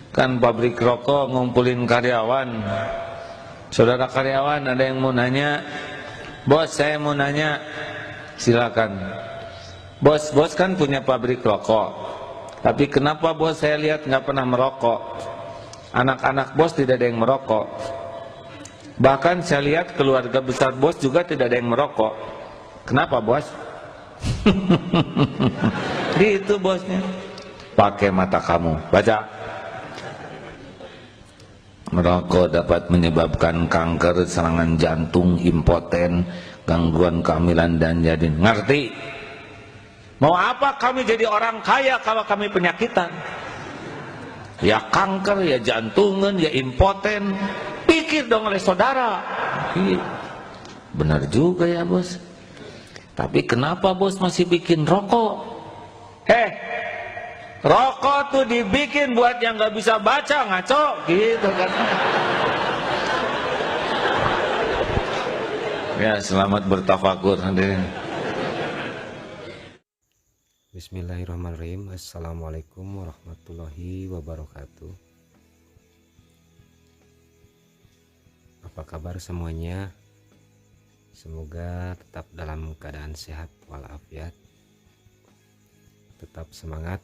Kan pabrik rokok ngumpulin karyawan. Saudara karyawan, ada yang mau nanya? Bos, saya mau nanya. Silakan. Bos kan punya pabrik rokok. Tapi kenapa bos saya lihat nggak pernah merokok? Anak-anak bos tidak ada yang merokok. Bahkan saya lihat keluarga besar bos juga tidak ada yang merokok. Kenapa bos? Gitu bosnya. Pakai mata kamu, baca. Merokok dapat menyebabkan kanker, serangan jantung, impoten, gangguan kehamilan dan janin. Ngerti? Mau apa kami jadi orang kaya kalau kami penyakitan? Ya kanker, ya jantungan, ya impoten. Pikir dong oleh saudara. Benar juga ya bos. Tapi kenapa bos masih bikin rokok? Rokok tuh dibikin buat yang nggak bisa baca, ngaco, gitu kan? Ya, selamat bertafakur hadirin. Bismillahirrahmanirrahim. Assalamualaikum warahmatullahi wabarakatuh. Apa kabar semuanya? Semoga tetap dalam keadaan sehat walafiat. Tetap semangat.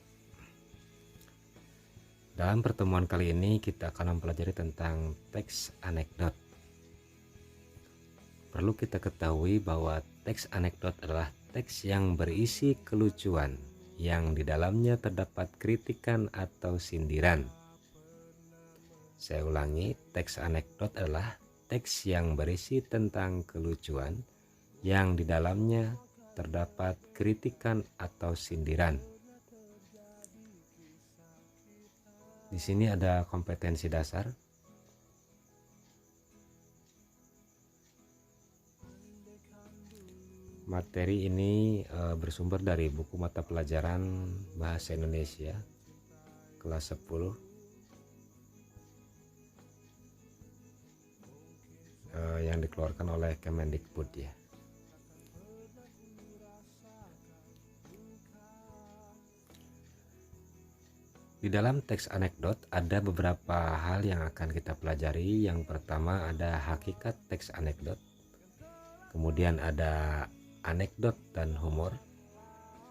Dalam pertemuan kali ini kita akan mempelajari tentang teks anekdot. Perlu kita ketahui bahwa teks anekdot adalah teks yang berisi kelucuan yang di dalamnya terdapat kritikan atau sindiran. Saya ulangi, teks anekdot adalah teks yang berisi tentang kelucuan yang di dalamnya terdapat kritikan atau sindiran. Di sini ada kompetensi dasar. Materi ini bersumber dari buku mata pelajaran Bahasa Indonesia kelas 10 yang dikeluarkan oleh Kemendikbud ya. Di dalam teks anekdot ada beberapa hal yang akan kita pelajari. Yang pertama ada hakikat teks anekdot. Kemudian ada anekdot dan humor.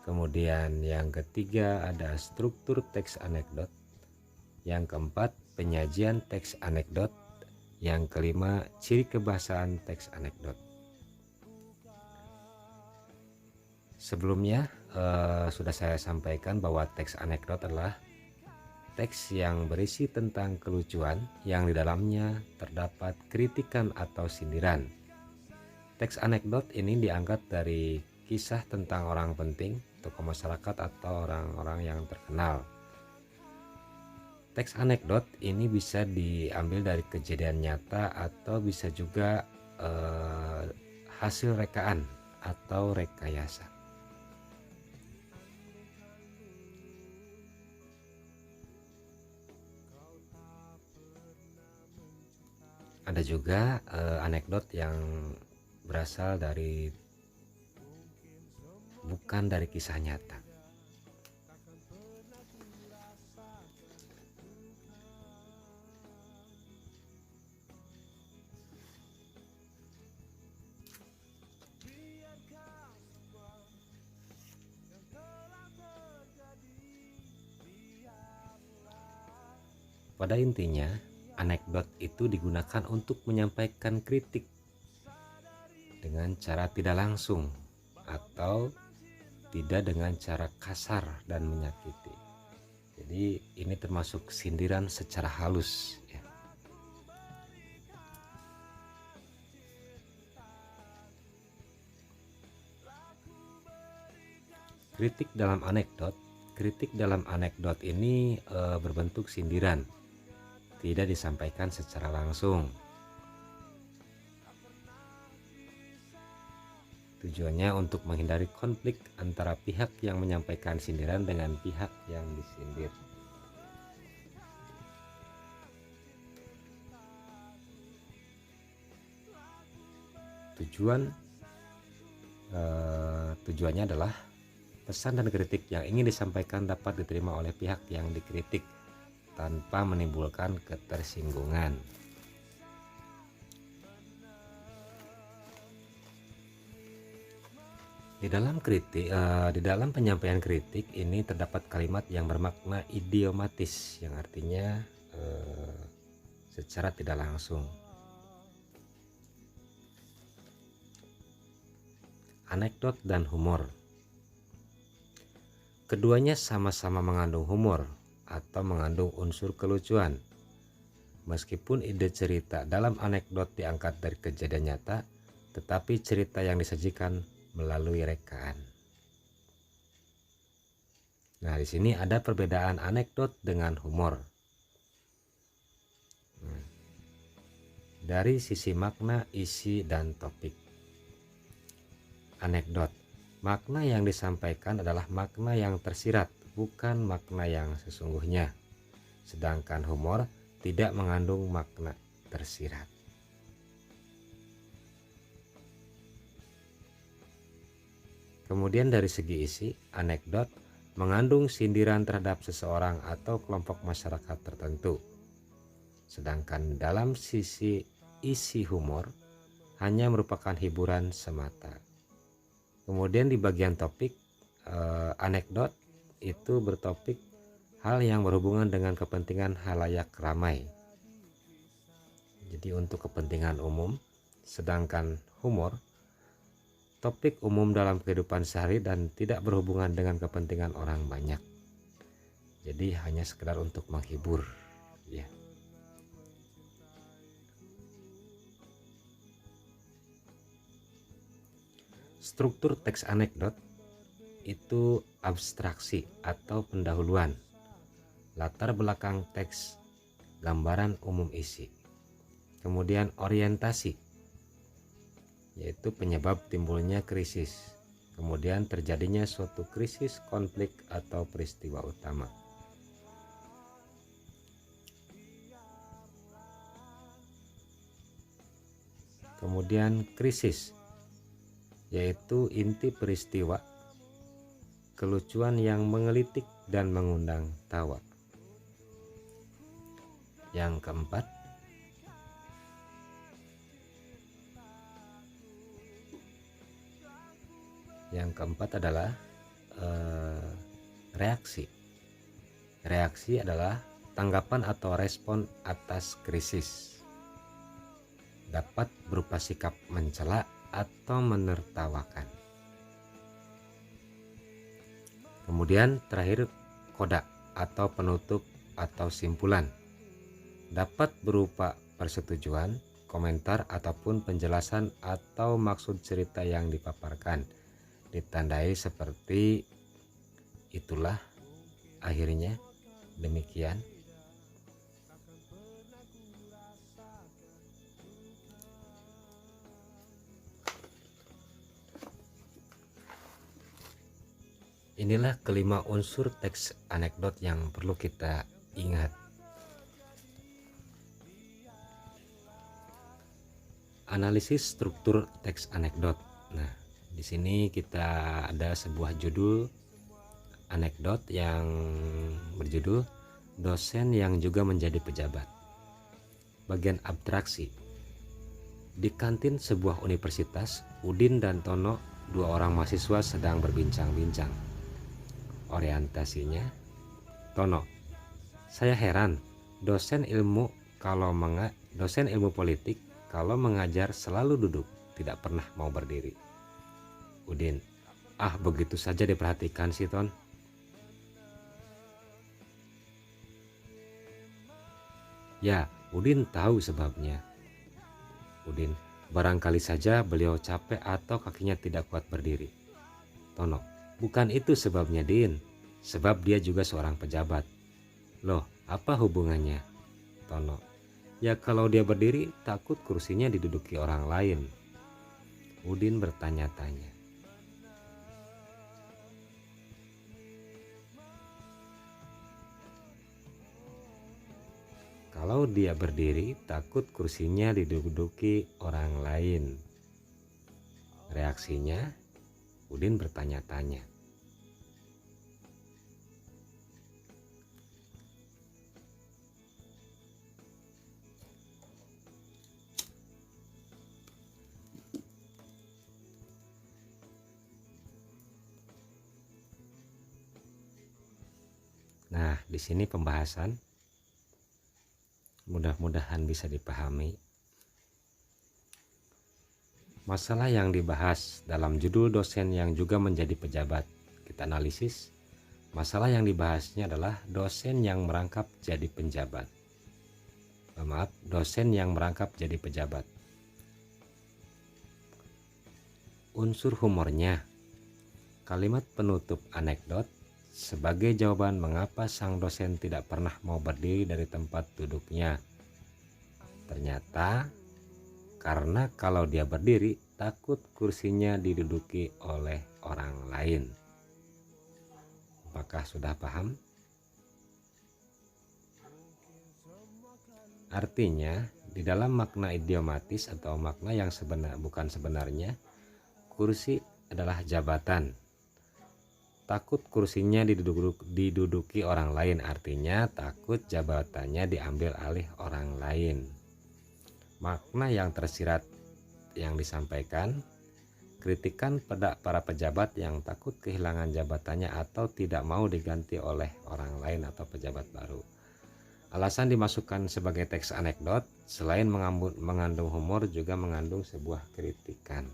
Kemudian yang ketiga ada struktur teks anekdot. Yang keempat penyajian teks anekdot. Yang kelima ciri kebahasaan teks anekdot. Sebelumnya sudah saya sampaikan bahwa teks anekdot adalah teks yang berisi tentang kelucuan yang di dalamnya terdapat kritikan atau sindiran. Teks anekdot ini diangkat dari kisah tentang orang penting, tokoh masyarakat atau orang-orang yang terkenal. Teks anekdot ini bisa diambil dari kejadian nyata atau bisa juga hasil rekaan atau rekayasa. Ada juga anekdot yang berasal dari bukan dari kisah nyata. Pada intinya, anekdot itu digunakan untuk menyampaikan kritik dengan cara tidak langsung atau tidak dengan cara kasar dan menyakiti. Jadi ini termasuk sindiran secara halus ya. Kritik dalam anekdot ini berbentuk sindiran, tidak disampaikan secara langsung. Tujuannya untuk menghindari konflik antara pihak yang menyampaikan sindiran dengan pihak yang disindir. Tujuannya adalah pesan dan kritik yang ingin disampaikan dapat diterima oleh pihak yang dikritik tanpa menimbulkan ketersinggungan. Di dalam penyampaian kritik ini terdapat kalimat yang bermakna idiomatis, yang artinya secara tidak langsung. Anekdot dan humor. Keduanya sama-sama mengandung humor atau mengandung unsur kelucuan. Meskipun ide cerita dalam anekdot diangkat dari kejadian nyata, tetapi cerita yang disajikan melalui rekaan. Nah, di sini ada perbedaan anekdot dengan humor. Dari sisi makna, isi, dan topik. Anekdot, makna yang disampaikan adalah makna yang tersirat, bukan makna yang sesungguhnya. Sedangkan humor tidak mengandung makna tersirat. Kemudian dari segi isi, anekdot mengandung sindiran terhadap seseorang atau kelompok masyarakat tertentu. Sedangkan dalam sisi isi humor hanya merupakan hiburan semata. Kemudian di bagian topik, anekdot itu bertopik hal yang berhubungan dengan kepentingan halayak ramai. Jadi untuk kepentingan umum, sedangkan humor topik umum dalam kehidupan sehari dan tidak berhubungan dengan kepentingan orang banyak. Jadi hanya sekedar untuk menghibur, ya. Struktur teks anekdot itu abstraksi atau pendahuluan, latar belakang teks, gambaran umum isi. Kemudian orientasi, yaitu penyebab timbulnya krisis, kemudian terjadinya suatu krisis, konflik, atau peristiwa utama. Kemudian krisis, yaitu inti peristiwa, kelucuan yang mengelitik dan mengundang tawa. Yang keempat adalah reaksi. Reaksi adalah tanggapan atau respon atas krisis. Dapat berupa sikap mencela atau menertawakan. Kemudian terakhir koda atau penutup atau simpulan. Dapat berupa persetujuan, komentar, ataupun penjelasan atau maksud cerita yang dipaparkan. Ditandai seperti itulah, akhirnya, demikian. Inilah kelima unsur teks anekdot yang perlu kita ingat. Analisis struktur teks anekdot. Nah, di sini kita ada sebuah judul anekdot yang berjudul dosen yang juga menjadi pejabat. Bagian abstraksi. Di kantin sebuah universitas, Udin dan Tono, dua orang mahasiswa, sedang berbincang-bincang. Orientasinya, Tono, saya heran, dosen ilmu politik kalau mengajar selalu duduk, tidak pernah mau berdiri. Udin, begitu saja diperhatikan sih, Ton. Ya, Udin tahu sebabnya. Udin, barangkali saja beliau capek atau kakinya tidak kuat berdiri. Tono, bukan itu sebabnya, Din. Sebab dia juga seorang pejabat. Loh, apa hubungannya? Tono, ya kalau dia berdiri takut kursinya diduduki orang lain. Udin bertanya-tanya. Kalau dia berdiri takut kursinya diduduki orang lain. Reaksinya, Udin bertanya-tanya. Nah, di sini pembahasan mudah-mudahan bisa dipahami. Masalah yang dibahas dalam judul dosen yang juga menjadi pejabat. Kita analisis. Masalah yang dibahasnya adalah dosen yang merangkap jadi penjabat. Dosen yang merangkap jadi pejabat. Unsur humornya. Kalimat penutup anekdot sebagai jawaban mengapa sang dosen tidak pernah mau berdiri dari tempat duduknya. Ternyata karena kalau dia berdiri takut kursinya diduduki oleh orang lain. Apakah sudah paham? Artinya, di dalam makna idiomatis atau makna yang bukan sebenarnya, kursi adalah jabatan. Takut kursinya diduduki orang lain, artinya takut jabatannya diambil alih orang lain. Makna yang tersirat yang disampaikan, kritikan pada para pejabat yang takut kehilangan jabatannya atau tidak mau diganti oleh orang lain atau pejabat baru. Alasan dimasukkan sebagai teks anekdot, selain mengandung humor juga mengandung sebuah kritikan.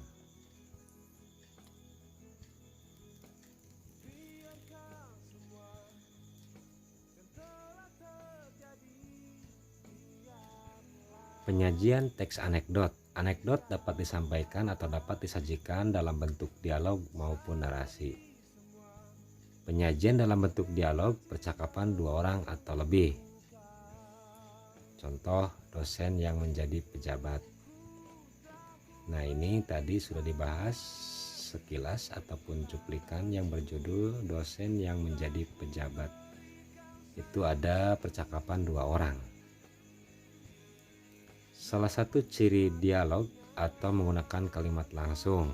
Penyajian teks anekdot. Anekdot dapat disampaikan atau dapat disajikan dalam bentuk dialog maupun narasi. Penyajian dalam bentuk dialog, percakapan dua orang atau lebih. Contoh, dosen yang menjadi pejabat. Nah, ini tadi sudah dibahas sekilas ataupun cuplikan yang berjudul dosen yang menjadi pejabat. Itu ada percakapan dua orang. Salah satu ciri dialog atau menggunakan kalimat langsung.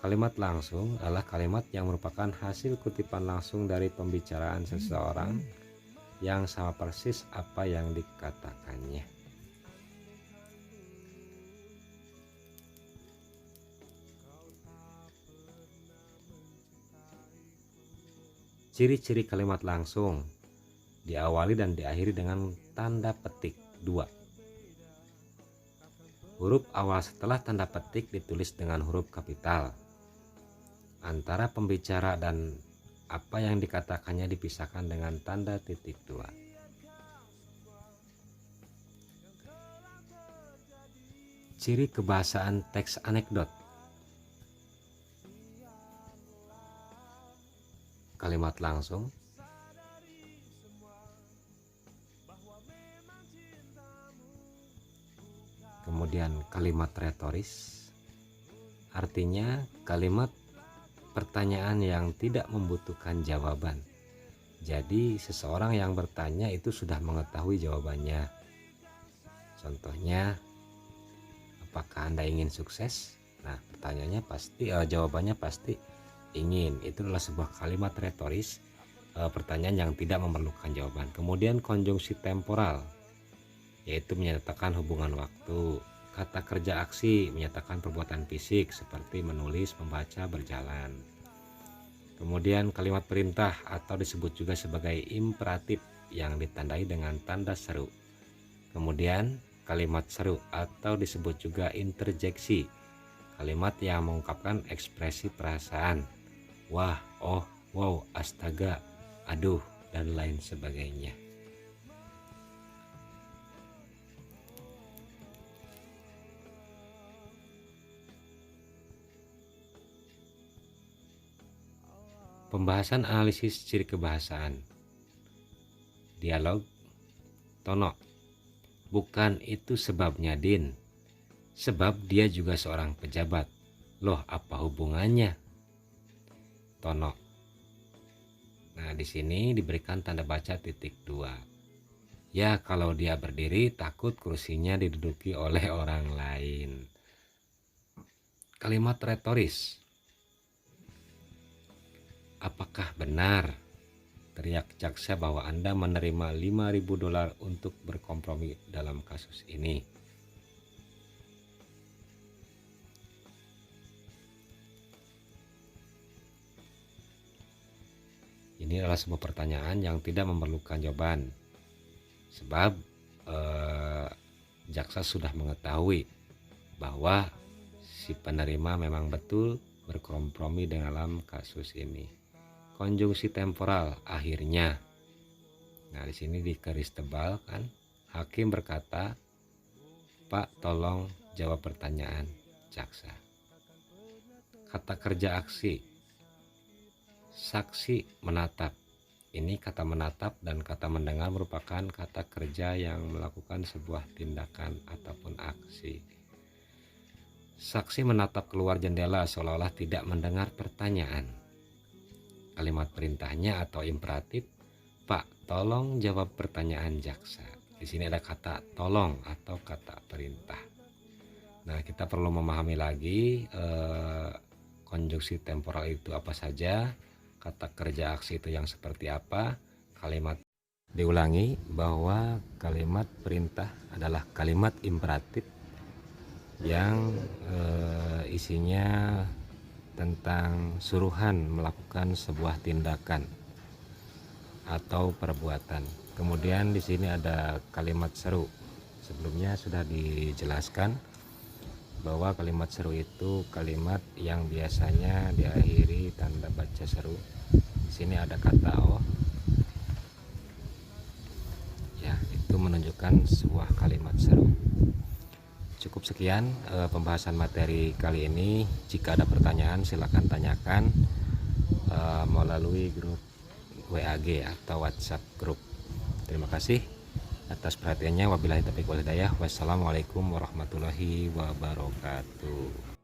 Kalimat langsung adalah kalimat yang merupakan hasil kutipan langsung dari pembicaraan seseorang yang sama persis apa yang dikatakannya. Ciri-ciri kalimat langsung diawali dan diakhiri dengan tanda petik 2. Huruf awal setelah tanda petik ditulis dengan huruf kapital. Antara pembicara dan apa yang dikatakannya dipisahkan dengan tanda titik 2. Ciri kebahasaan teks anekdot. Kalimat langsung, kemudian kalimat retoris, artinya kalimat pertanyaan yang tidak membutuhkan jawaban. Jadi seseorang yang bertanya itu sudah mengetahui jawabannya. Contohnya, apakah Anda ingin sukses? Nah, jawabannya pasti ingin. Itu adalah sebuah kalimat retoris, pertanyaan yang tidak memerlukan jawaban. Kemudian konjungsi temporal, yaitu menyatakan hubungan waktu. Kata kerja aksi menyatakan perbuatan fisik seperti menulis, membaca, berjalan. Kemudian kalimat perintah atau disebut juga sebagai imperatif yang ditandai dengan tanda seru. Kemudian kalimat seru atau disebut juga interjeksi, kalimat yang mengungkapkan ekspresi perasaan. Wah, oh, wow, astaga, aduh, dan lain sebagainya. Pembahasan analisis ciri kebahasaan. Dialog. Tono. Bukan itu sebabnya, Din. Sebab dia juga seorang pejabat. Loh, apa hubungannya? Tono. Nah, di sini diberikan tanda baca titik 2. Ya, kalau dia berdiri takut kursinya diduduki oleh orang lain. Kalimat retoris. Apakah benar? Teriak jaksa bahwa Anda menerima $5.000 untuk berkompromi dalam kasus ini. Ini adalah sebuah pertanyaan yang tidak memerlukan jawaban, sebab jaksa sudah mengetahui bahwa si penerima memang betul berkompromi dalam kasus ini. Konjungsi temporal akhirnya. Nah, di sini di garis tebal kan, hakim berkata, "Pak, tolong jawab pertanyaan jaksa." Kata kerja aksi, saksi menatap. Ini kata menatap dan kata mendengar merupakan kata kerja yang melakukan sebuah tindakan ataupun aksi. Saksi menatap keluar jendela seolah-olah tidak mendengar pertanyaan. Kalimat perintahnya atau imperatif, "Pak, tolong jawab pertanyaan jaksa." Di sini ada kata tolong atau kata perintah. Nah, kita perlu memahami lagi konjungsi temporal itu apa saja, kata kerja aksi itu yang seperti apa, kalimat. Diulangi bahwa kalimat perintah adalah kalimat imperatif yang isinya tentang suruhan melakukan sebuah tindakan atau perbuatan. Kemudian di sini ada kalimat seru. Sebelumnya sudah dijelaskan bahwa kalimat seru itu kalimat yang biasanya diakhiri tanda baca seru. Di sini ada kata "oh". Ya, itu menunjukkan sebuah kalimat seru. Cukup sekian pembahasan materi kali ini. Jika ada pertanyaan silakan tanyakan melalui grup WAG atau WhatsApp grup. Terima kasih atas perhatiannya. Wabillahi taufiq wal hidayah. Wassalamualaikum warahmatullahi wabarakatuh.